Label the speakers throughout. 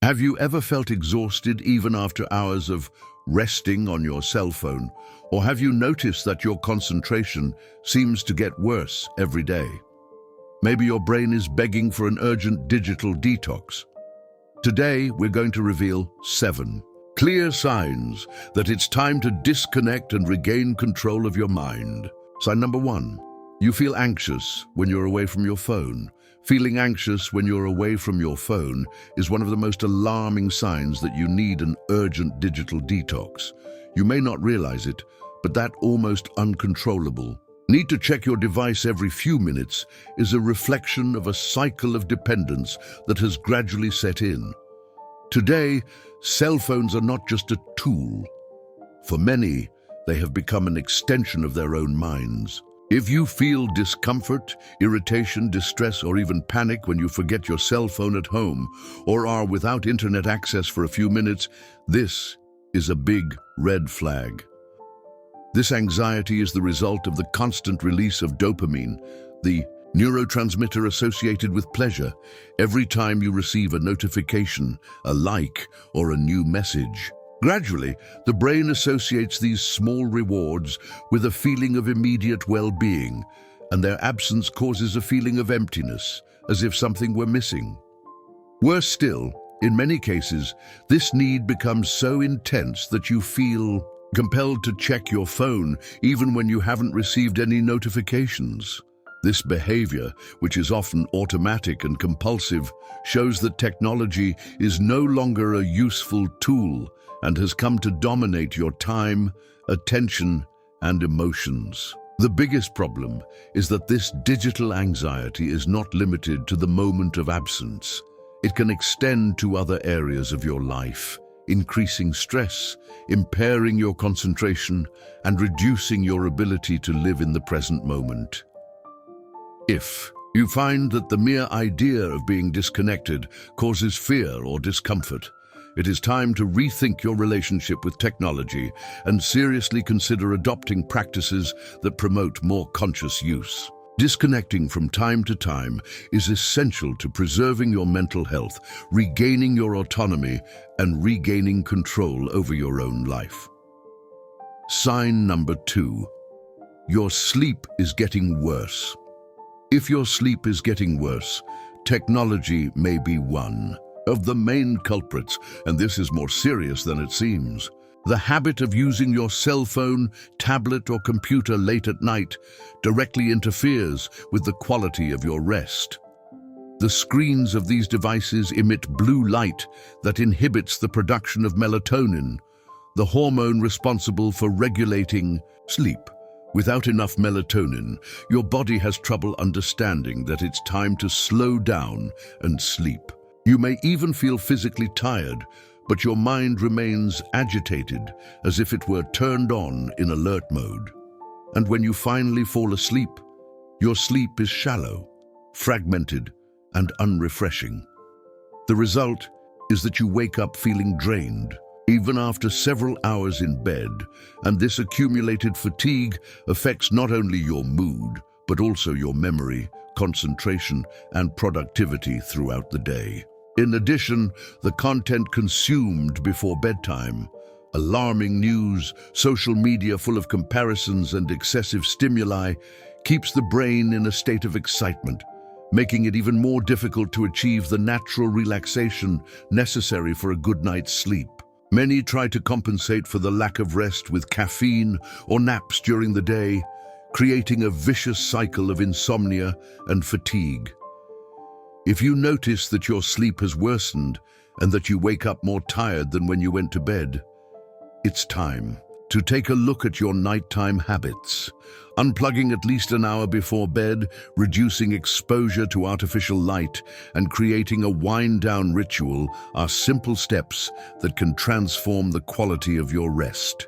Speaker 1: Have you ever felt exhausted even after hours of resting on your cell phone? Or have you noticed that your concentration seems to get worse every day? Maybe your brain is begging for an urgent digital detox. Today, we're going to reveal 7 clear signs that it's time to disconnect and regain control of your mind. Sign number 1. You feel anxious when you're away from your phone. Feeling anxious when you're away from your phone is one of the most alarming signs that you need an urgent digital detox. You may not realize it, but that almost uncontrollable need to check your device every few minutes is a reflection of a cycle of dependence that has gradually set in. Today, cell phones are not just a tool. For many, they have become an extension of their own minds. If you feel discomfort, irritation, distress, or even panic when you forget your cell phone at home or are without internet access for a few minutes, this is a big red flag. This anxiety is the result of the constant release of dopamine, the neurotransmitter associated with pleasure, every time you receive a notification, a like, or a new message. Gradually, the brain associates these small rewards with a feeling of immediate well-being, and their absence causes a feeling of emptiness, as if something were missing. Worse still, in many cases, this need becomes so intense that you feel compelled to check your phone even when you haven't received any notifications. This behavior, which is often automatic and compulsive, shows that technology is no longer a useful tool and has come to dominate your time, attention, and emotions. The biggest problem is that this digital anxiety is not limited to the moment of absence. It can extend to other areas of your life, increasing stress, impairing your concentration, and reducing your ability to live in the present moment. If you find that the mere idea of being disconnected causes fear or discomfort, it is time to rethink your relationship with technology and seriously consider adopting practices that promote more conscious use. Disconnecting from time to time is essential to preserving your mental health, regaining your autonomy, and regaining control over your own life. Sign number 2. Your sleep is getting worse. If your sleep is getting worse, technology may be one of the main culprits, and this is more serious than it seems. The habit of using your cell phone, tablet, or computer late at night directly interferes with the quality of your rest. The screens of these devices emit blue light that inhibits the production of melatonin, the hormone responsible for regulating sleep. Without enough melatonin, your body has trouble understanding that it's time to slow down and sleep. You may even feel physically tired, but your mind remains agitated, as if it were turned on in alert mode. And when you finally fall asleep, your sleep is shallow, fragmented, and unrefreshing. The result is that you wake up feeling drained, even after several hours in bed, and this accumulated fatigue affects not only your mood, but also your memory, concentration, and productivity throughout the day. In addition, the content consumed before bedtime, alarming news, social media full of comparisons, and excessive stimuli, keeps the brain in a state of excitement, making it even more difficult to achieve the natural relaxation necessary for a good night's sleep. Many try to compensate for the lack of rest with caffeine or naps during the day, creating a vicious cycle of insomnia and fatigue. If you notice that your sleep has worsened and that you wake up more tired than when you went to bed, it's time to take a look at your nighttime habits. Unplugging at least an hour before bed, reducing exposure to artificial light, and creating a wind-down ritual are simple steps that can transform the quality of your rest.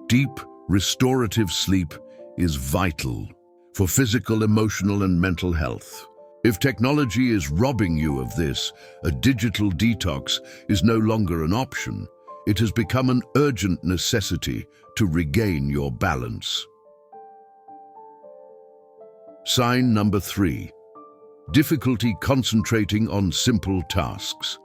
Speaker 1: Deep, restorative sleep is vital for physical, emotional, and mental health. If technology is robbing you of this, a digital detox is no longer an option. It has become an urgent necessity to regain your balance. Sign number 3. Difficulty concentrating on simple tasks.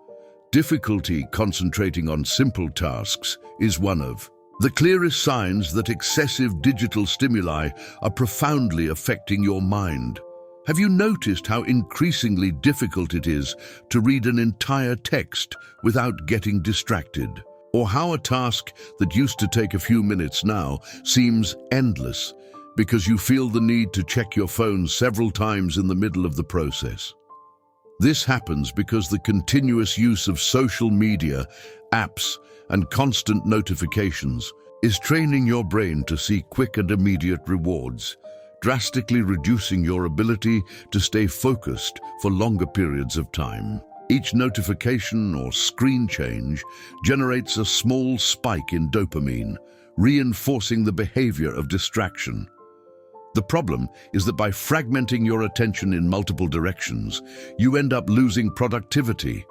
Speaker 1: Difficulty concentrating on simple tasks is one of the clearest signs that excessive digital stimuli are profoundly affecting your mind. Have you noticed how increasingly difficult it is to read an entire text without getting distracted? Or how a task that used to take a few minutes now seems endless because you feel the need to check your phone several times in the middle of the process? This happens because the continuous use of social media, apps, and constant notifications is training your brain to seek quick and immediate rewards, drastically reducing your ability to stay focused for longer periods of time. Each notification or screen change generates a small spike in dopamine, reinforcing the behavior of distraction. The problem is that by fragmenting your attention in multiple directions, you end up losing productivity,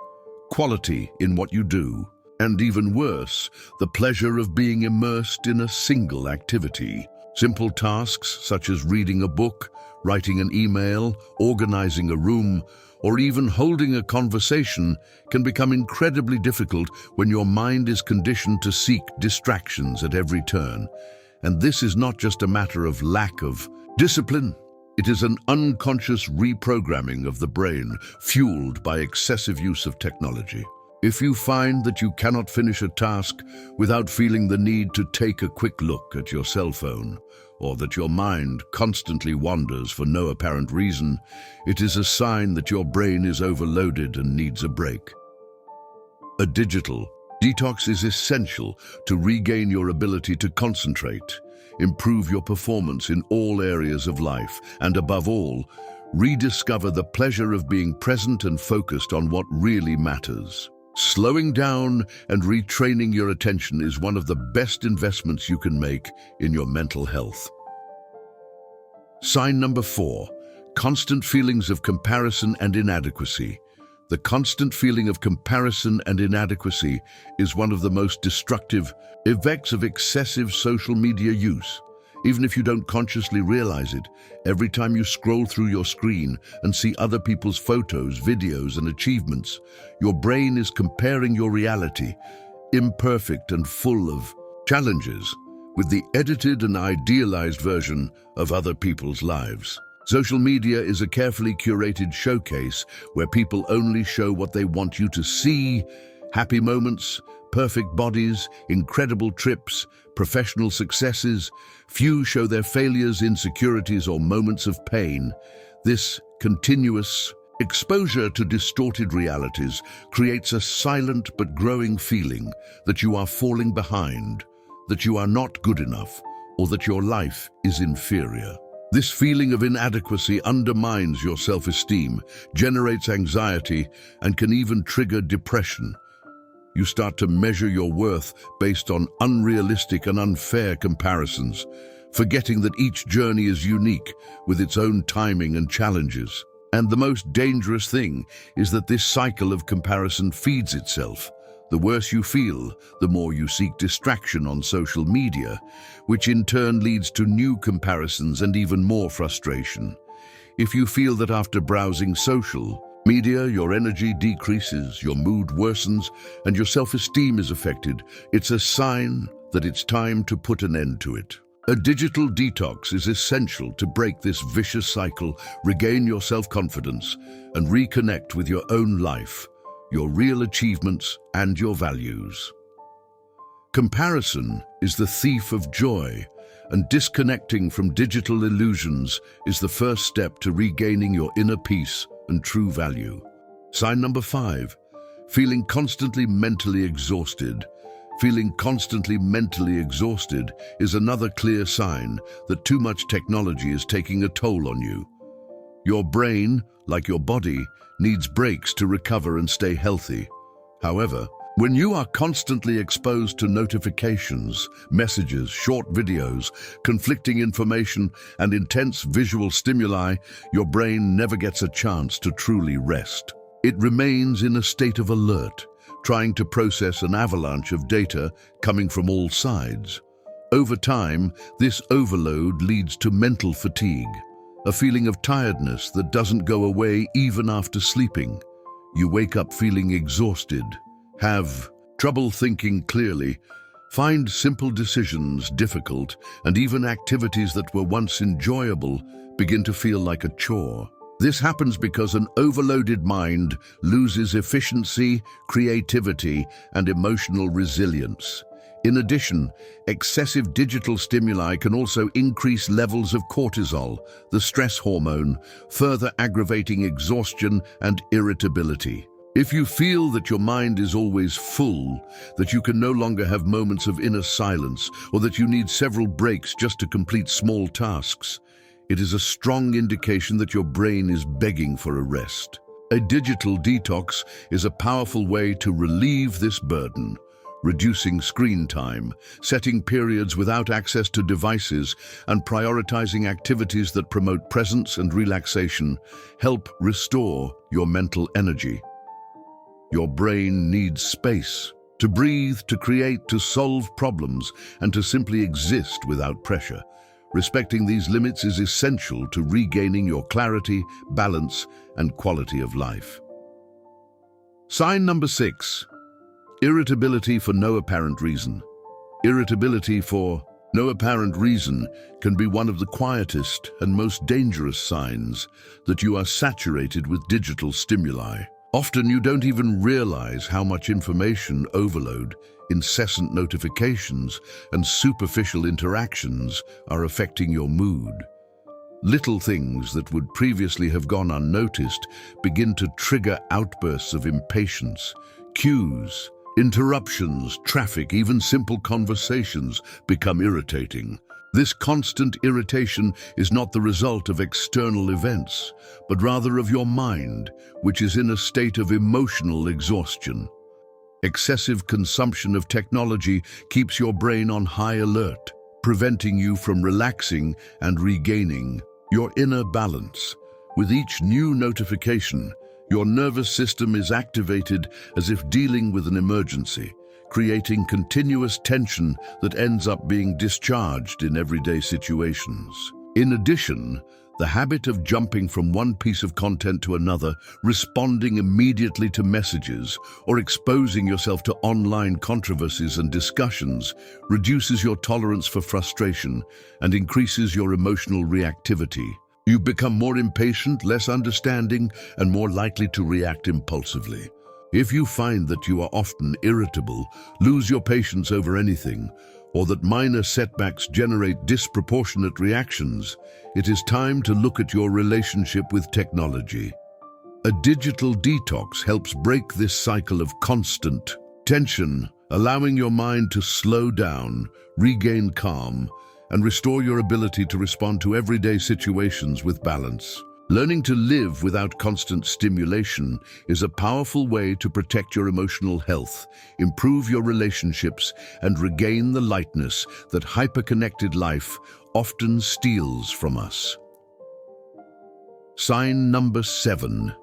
Speaker 1: quality in what you do, and even worse, the pleasure of being immersed in a single activity. Simple tasks such as reading a book, writing an email, organizing a room, or even holding a conversation can become incredibly difficult when your mind is conditioned to seek distractions at every turn. And this is not just a matter of lack of discipline. It is an unconscious reprogramming of the brain fueled by excessive use of technology. If you find that you cannot finish a task without feeling the need to take a quick look at your cell phone, or that your mind constantly wanders for no apparent reason, it is a sign that your brain is overloaded and needs a break. A digital detox is essential to regain your ability to concentrate, improve your performance in all areas of life, and above all, rediscover the pleasure of being present and focused on what really matters. Slowing down and retraining your attention is one of the best investments you can make in your mental health. Sign number 4, constant feelings of comparison and inadequacy. The constant feeling of comparison and inadequacy is one of the most destructive effects of excessive social media use. Even if you don't consciously realize it, every time you scroll through your screen and see other people's photos, videos, and achievements, your brain is comparing your reality, imperfect and full of challenges, with the edited and idealized version of other people's lives. Social media is a carefully curated showcase where people only show what they want you to see: happy moments, perfect bodies, incredible trips, professional successes. Few show their failures, insecurities, or moments of pain. This continuous exposure to distorted realities creates a silent but growing feeling that you are falling behind, that you are not good enough, or that your life is inferior. This feeling of inadequacy undermines your self-esteem, generates anxiety, and can even trigger depression. You start to measure your worth based on unrealistic and unfair comparisons, forgetting that each journey is unique with its own timing and challenges. And the most dangerous thing is that this cycle of comparison feeds itself. The worse you feel, the more you seek distraction on social media, which in turn leads to new comparisons and even more frustration. If you feel that after browsing social media, your energy decreases, your mood worsens, and your self-esteem is affected, it's a sign that it's time to put an end to it. A digital detox is essential to break this vicious cycle, regain your self-confidence, and reconnect with your own life, your real achievements, and your values. Comparison is the thief of joy, and disconnecting from digital illusions is the first step to regaining your inner peace and true value. Sign number 5, feeling constantly mentally exhausted. Feeling constantly mentally exhausted is another clear sign that too much technology is taking a toll on you. Your brain, like your body, needs breaks to recover and stay healthy. However, when you are constantly exposed to notifications, messages, short videos, conflicting information, and intense visual stimuli, your brain never gets a chance to truly rest. It remains in a state of alert, trying to process an avalanche of data coming from all sides. Over time, this overload leads to mental fatigue, a feeling of tiredness that doesn't go away even after sleeping. You wake up feeling exhausted, Have trouble thinking clearly, find simple decisions difficult, and even activities that were once enjoyable begin to feel like a chore. This happens because an overloaded mind loses efficiency, creativity, and emotional resilience. In addition, excessive digital stimuli can also increase levels of cortisol, the stress hormone, further aggravating exhaustion and irritability. If you feel that your mind is always full, that you can no longer have moments of inner silence, or that you need several breaks just to complete small tasks, it is a strong indication that your brain is begging for a rest. A digital detox is a powerful way to relieve this burden. Reducing screen time, setting periods without access to devices, and prioritizing activities that promote presence and relaxation help restore your mental energy. Your brain needs space to breathe, to create, to solve problems, and to simply exist without pressure. Respecting these limits is essential to regaining your clarity, balance, and quality of life. Sign number 6. Irritability for no apparent reason. Irritability for no apparent reason can be one of the quietest and most dangerous signs that you are saturated with digital stimuli. Often you don't even realize how much information overload, incessant notifications, and superficial interactions are affecting your mood. Little things that would previously have gone unnoticed begin to trigger outbursts of impatience. Cues, interruptions, traffic, even simple conversations become irritating. This constant irritation is not the result of external events, but rather of your mind, which is in a state of emotional exhaustion. Excessive consumption of technology keeps your brain on high alert, preventing you from relaxing and regaining your inner balance. With each new notification, your nervous system is activated as if dealing with an emergency, creating continuous tension that ends up being discharged in everyday situations. In addition, the habit of jumping from one piece of content to another, responding immediately to messages, or exposing yourself to online controversies and discussions reduces your tolerance for frustration and increases your emotional reactivity. You become more impatient, less understanding, and more likely to react impulsively. If you find that you are often irritable, lose your patience over anything, or that minor setbacks generate disproportionate reactions, it is time to look at your relationship with technology. A digital detox helps break this cycle of constant tension, allowing your mind to slow down, regain calm, and restore your ability to respond to everyday situations with balance. Learning to live without constant stimulation is a powerful way to protect your emotional health, improve your relationships, and regain the lightness that hyperconnected life often steals from us. Sign number 7.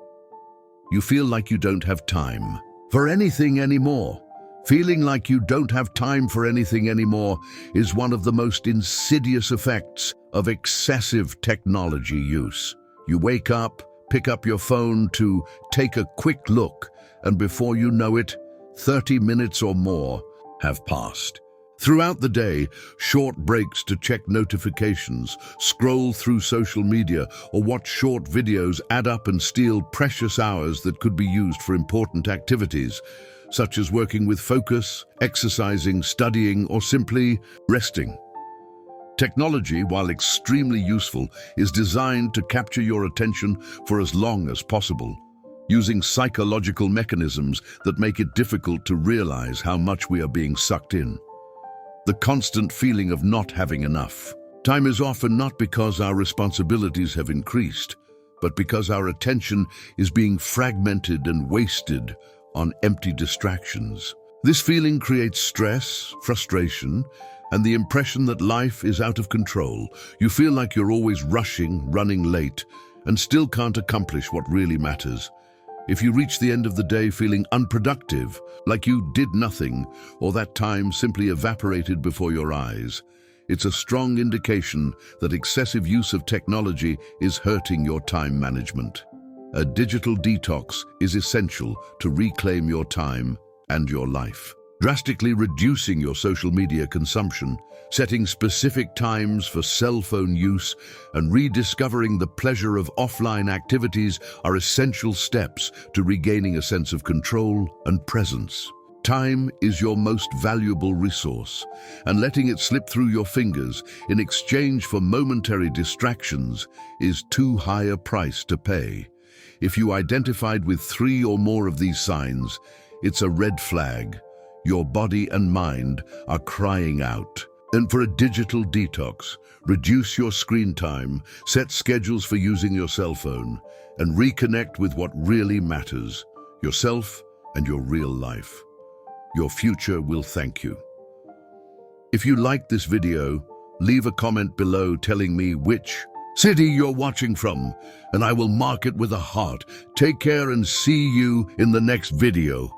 Speaker 1: You feel like you don't have time for anything anymore. Feeling like you don't have time for anything anymore is one of the most insidious effects of excessive technology use. You wake up, pick up your phone to take a quick look, and before you know it, 30 minutes or more have passed. Throughout the day, short breaks to check notifications, scroll through social media, or watch short videos add up and steal precious hours that could be used for important activities, such as working with focus, exercising, studying, or simply resting. Technology, while extremely useful, is designed to capture your attention for as long as possible, using psychological mechanisms that make it difficult to realize how much we are being sucked in. The constant feeling of not having enough time is often not because our responsibilities have increased, but because our attention is being fragmented and wasted on empty distractions. This feeling creates stress, frustration, and the impression that life is out of control. You feel like you're always rushing, running late, and still can't accomplish what really matters. If you reach the end of the day feeling unproductive, like you did nothing, or that time simply evaporated before your eyes, it's a strong indication that excessive use of technology is hurting your time management. A digital detox is essential to reclaim your time, and your life. Drastically reducing your social media consumption, setting specific times for cell phone use, and rediscovering the pleasure of offline activities are essential steps to regaining a sense of control and presence. Time is your most valuable resource, and letting it slip through your fingers in exchange for momentary distractions is too high a price to pay. If you identified with 3 or more of these signs, it's a red flag. Your body and mind are crying out. And for a digital detox, reduce your screen time, set schedules for using your cell phone, and reconnect with what really matters, yourself and your real life. Your future will thank you. If you liked this video, leave a comment below telling me which city you're watching from, and I will mark it with a heart. Take care and see you in the next video.